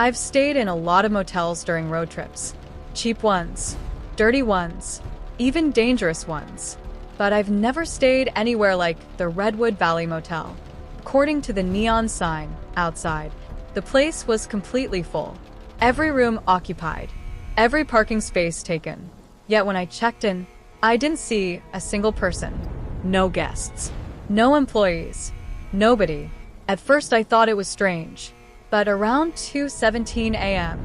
I've stayed in a lot of motels during road trips. Cheap ones, dirty ones, even dangerous ones. But I've never stayed anywhere like the Redwood Valley Motel. According to the neon sign outside, the place was completely full. Every room occupied, every parking space taken. Yet when I checked in, I didn't see a single person. No guests. No employees. Nobody. At first I thought it was strange. But around 2:17 a.m.,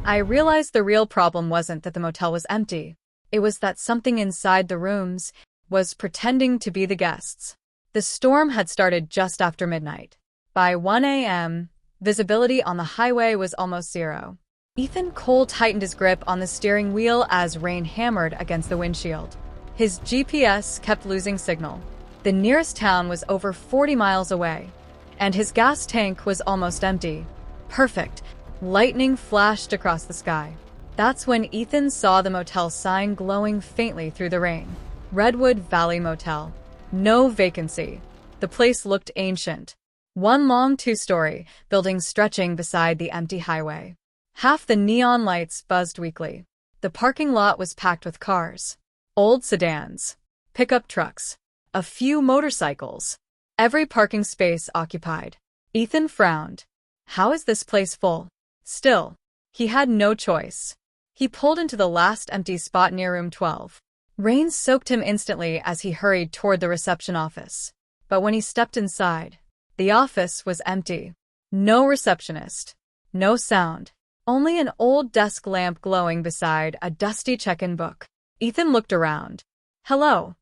I realized the real problem wasn't that the motel was empty. It was that something inside the rooms was pretending to be the guests. The storm had started just after midnight. By 1 a.m., visibility on the highway was almost zero. Ethan Cole tightened his grip on the steering wheel as rain hammered against the windshield. His GPS kept losing signal. The nearest town was over 40 miles away, and his gas tank was almost empty. Perfect. Lightning flashed across the sky. That's when Ethan saw the motel sign glowing faintly through the rain. Redwood Valley Motel. No vacancy. The place looked ancient. One long two-story building stretching beside the empty highway. Half the neon lights buzzed weakly. The parking lot was packed with cars. Old sedans. Pickup trucks. A few motorcycles. Every parking space occupied. Ethan frowned. How is this place full? Still, he had no choice. He pulled into the last empty spot near room 12. Rain soaked him instantly as he hurried toward the reception office. But when he stepped inside, the office was empty. No receptionist. No sound. Only an old desk lamp glowing beside a dusty check-in book. Ethan looked around. Hello.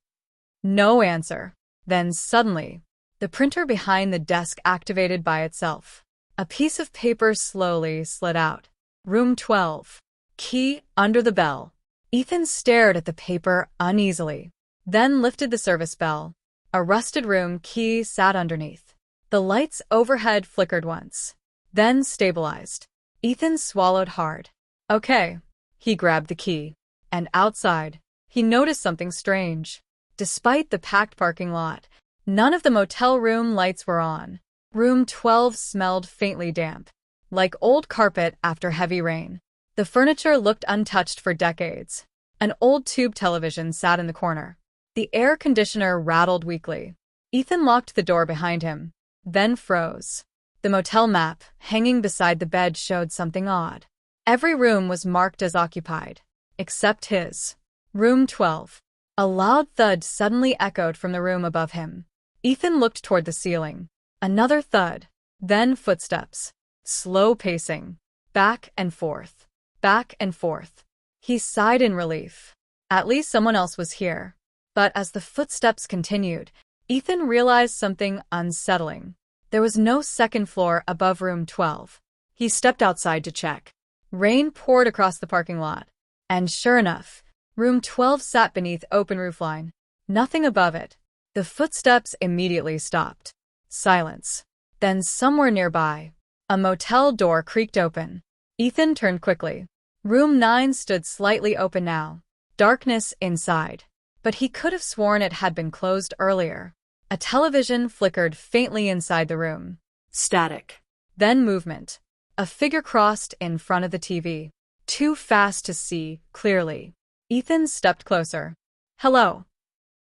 No answer. Then suddenly, the printer behind the desk activated by itself. A piece of paper slowly slid out. Room 12. Key under the bell. Ethan stared at the paper uneasily, then lifted the service bell. A rusted room key sat underneath. The lights overhead flickered once, then stabilized. Ethan swallowed hard. Okay. He grabbed the key. And outside, he noticed something strange. Despite the packed parking lot, none of the motel room lights were on. Room 12 smelled faintly damp, like old carpet after heavy rain. The furniture looked untouched for decades. An old tube television sat in the corner. The air conditioner rattled weakly. Ethan locked the door behind him, then froze. The motel map, hanging beside the bed, showed something odd. Every room was marked as occupied, except his. Room 12. A loud thud suddenly echoed from the room above him. Ethan looked toward the ceiling. Another thud, then footsteps. Slow pacing. Back and forth. Back and forth. He sighed in relief. At least someone else was here. But as the footsteps continued, Ethan realized something unsettling. There was no second floor above room 12. He stepped outside to check. Rain poured across the parking lot. And sure enough, room 12 sat beneath open roofline. Nothing above it. The footsteps immediately stopped. Silence. Then somewhere nearby, a motel door creaked open. Ethan turned quickly. Room 9 stood slightly open now. Darkness inside. But he could have sworn it had been closed earlier. A television flickered faintly inside the room. Static. Then movement. A figure crossed in front of the TV. Too fast to see clearly. Ethan stepped closer. Hello.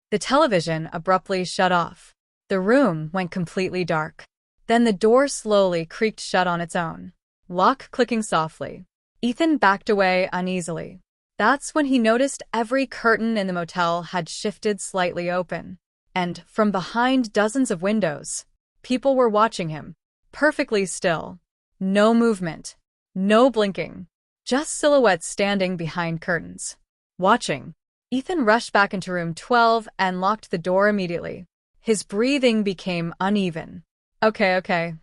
The television abruptly shut off. The room went completely dark. Then the door slowly creaked shut on its own. Lock clicking softly. Ethan backed away uneasily. That's when he noticed every curtain in the motel had shifted slightly open. And from behind dozens of windows, people were watching him. Perfectly still. No movement. No blinking. Just silhouettes standing behind curtains. Watching. Ethan rushed back into room 12 and locked the door immediately. His breathing became uneven. Okay.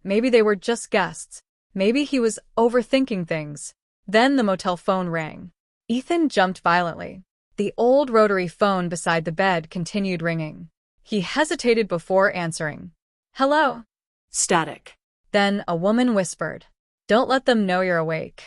Maybe they were just guests. Maybe he was overthinking things. Then the motel phone rang. Ethan jumped violently. The old rotary phone beside the bed continued ringing. He hesitated before answering. Hello? Static. Then a woman whispered, "Don't let them know you're awake."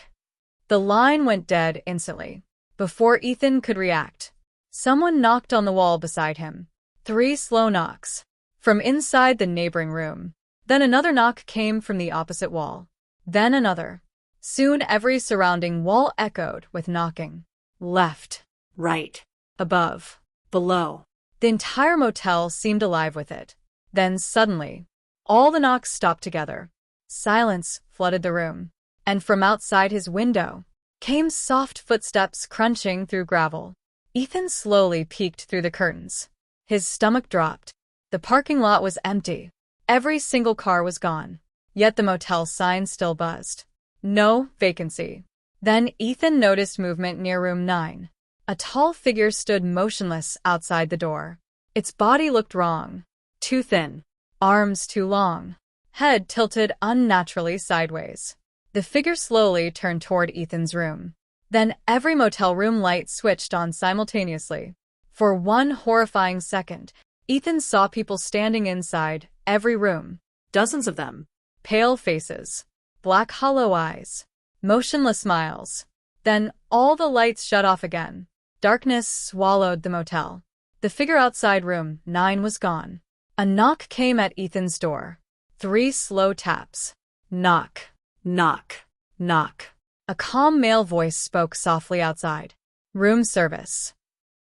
The line went dead instantly. Before Ethan could react, someone knocked on the wall beside him. 3 slow knocks. From inside the neighboring room. Then another knock came from the opposite wall. Then another. Soon every surrounding wall echoed with knocking. Left, Right. above, Below. the entire motel seemed alive with it. Then suddenly, all the knocks stopped together. Silence flooded the room, and from outside his window came soft footsteps crunching through gravel. Ethan slowly peeked through the curtains. His stomach dropped. The parking lot was empty. Every single car was gone. Yet the motel sign still buzzed. No vacancy. Then Ethan noticed movement near room 9. A tall figure stood motionless outside the door. Its body looked wrong. Too thin. Arms too long. Head tilted unnaturally sideways. The figure slowly turned toward Ethan's room. Then every motel room light switched on simultaneously. For one horrifying second, Ethan saw people standing inside every room. Dozens of them. Pale faces. Black hollow eyes. Motionless smiles. Then all the lights shut off again. Darkness swallowed the motel. The figure outside room 9 was gone. A knock came at Ethan's door. 3 slow taps. Knock. Knock. Knock. A calm male voice spoke softly outside. Room service.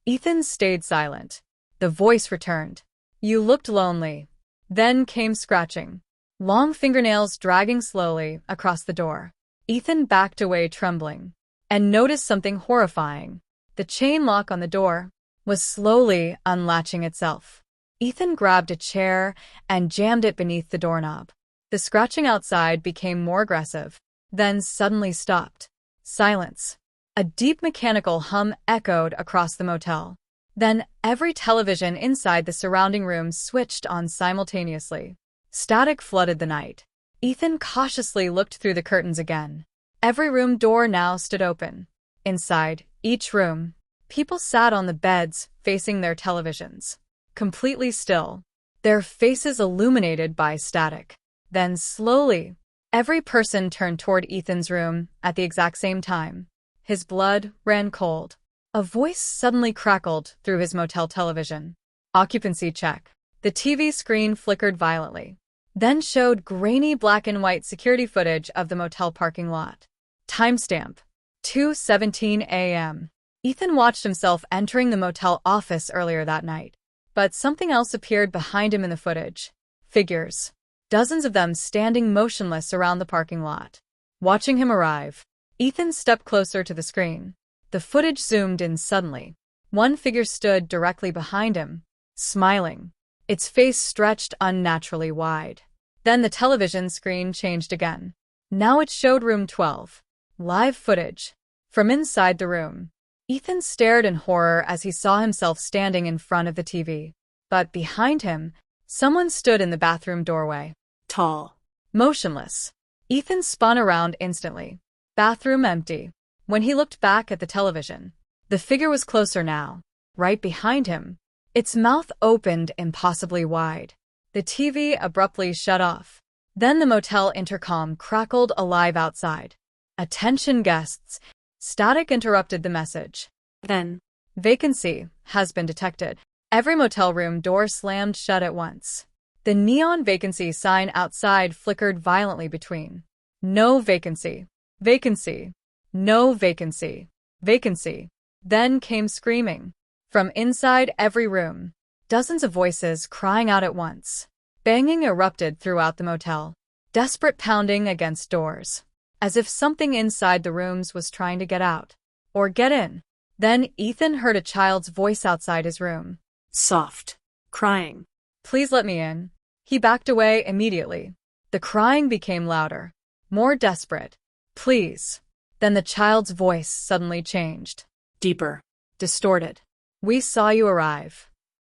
Ethan stayed silent. The voice returned. You looked lonely. Then came scratching. Long fingernails dragging slowly across the door. Ethan backed away trembling and noticed something horrifying. The chain lock on the door was slowly unlatching itself. Ethan grabbed a chair and jammed it beneath the doorknob. The scratching outside became more aggressive, then suddenly stopped. Silence. A deep mechanical hum echoed across the motel. Then every television inside the surrounding rooms switched on simultaneously. Static flooded the night. Ethan cautiously looked through the curtains again. Every room door now stood open. Inside each room, people sat on the beds facing their televisions, completely still, their faces illuminated by static. Then slowly, every person turned toward Ethan's room at the exact same time. His blood ran cold. A voice suddenly crackled through his motel television. Occupancy check. The TV screen flickered violently, then showed grainy black and white security footage of the motel parking lot. Timestamp: 2:17 a.m. Ethan watched himself entering the motel office earlier that night. But something else appeared behind him in the footage. Figures. Dozens of them standing motionless around the parking lot. Watching him arrive, Ethan stepped closer to the screen. The footage zoomed in suddenly. One figure stood directly behind him, smiling. Its face stretched unnaturally wide. Then the television screen changed again. Now it showed room 12. Live footage. From inside the room, Ethan stared in horror as he saw himself standing in front of the TV. But behind him, someone stood in the bathroom doorway. Tall. Motionless. Ethan spun around instantly. Bathroom empty. When he looked back at the television, the figure was closer now, right behind him. Its mouth opened impossibly wide. The TV abruptly shut off. Then the motel intercom crackled alive outside. Attention guests. Static interrupted the message. Then. Vacancy has been detected. Every motel room door slammed shut at once. The neon vacancy sign outside flickered violently between. No vacancy. Vacancy. No vacancy. Vacancy. Then came screaming. From inside every room, dozens of voices crying out at once. Banging erupted throughout the motel. Desperate pounding against doors, as if something inside the rooms was trying to get out, or get in. Then Ethan heard a child's voice outside his room. Soft. Crying. Please let me in. He backed away immediately. The crying became louder, more desperate. Please. Then the child's voice suddenly changed. Deeper. Distorted. We saw you arrive.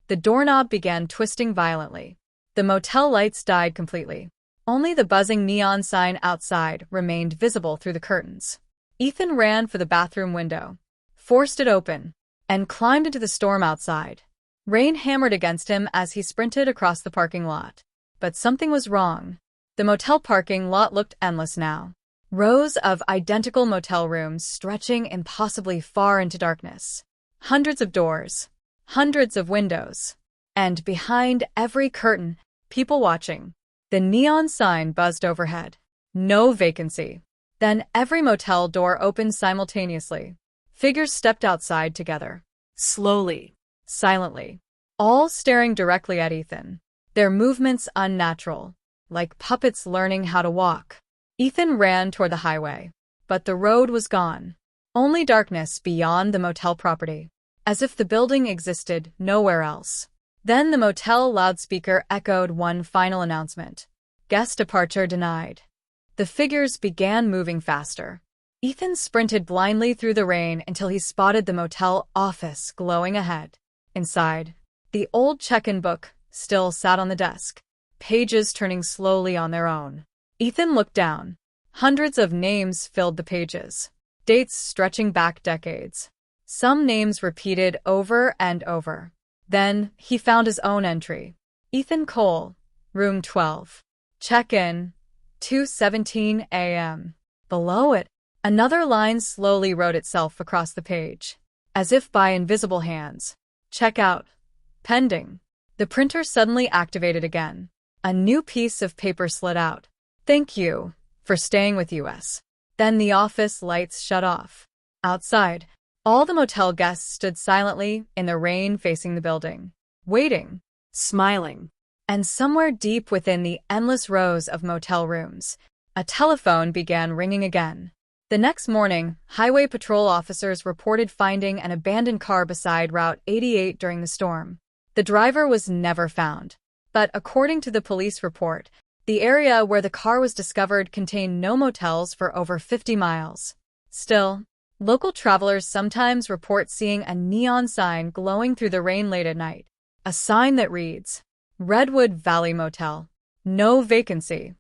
The doorknob began twisting violently. The motel lights died completely. Only the buzzing neon sign outside remained visible through the curtains. Ethan ran for the bathroom window, forced it open, and climbed into the storm outside. Rain hammered against him as he sprinted across the parking lot. But something was wrong. The motel parking lot looked endless now. Rows of identical motel rooms stretching impossibly far into darkness. Hundreds of doors. Hundreds of windows. And behind every curtain, people watching. The neon sign buzzed overhead. No vacancy. Then every motel door opened simultaneously. Figures stepped outside together. Slowly. Silently. All staring directly at Ethan. Their movements unnatural, like puppets learning how to walk. Ethan ran toward the highway. But the road was gone. Only darkness beyond the motel property. As if the building existed nowhere else. Then the motel loudspeaker echoed one final announcement. Guest departure denied. The figures began moving faster. Ethan sprinted blindly through the rain until he spotted the motel office glowing ahead. Inside, the old check-in book still sat on the desk, pages turning slowly on their own. Ethan looked down. Hundreds of names filled the pages, dates stretching back decades. Some names repeated over and over. Then he found his own entry. Ethan Cole, room 12. Check-in, 2:17 a.m. Below it, another line slowly wrote itself across the page, as if by invisible hands. Check out. Pending. The printer suddenly activated again. A new piece of paper slid out. Thank you for staying with us. Then the office lights shut off. Outside, all the motel guests stood silently in the rain facing the building, waiting, Smiling. and somewhere deep within the endless rows of motel rooms, a telephone began ringing again. The next morning, highway patrol officers reported finding an abandoned car beside Route 88 during the storm. The driver was never found, but according to the police report, the area where the car was discovered contained no motels for over 50 miles. Still, local travelers sometimes report seeing a neon sign glowing through the rain late at night, a sign that reads, Redwood Valley Motel. No vacancy.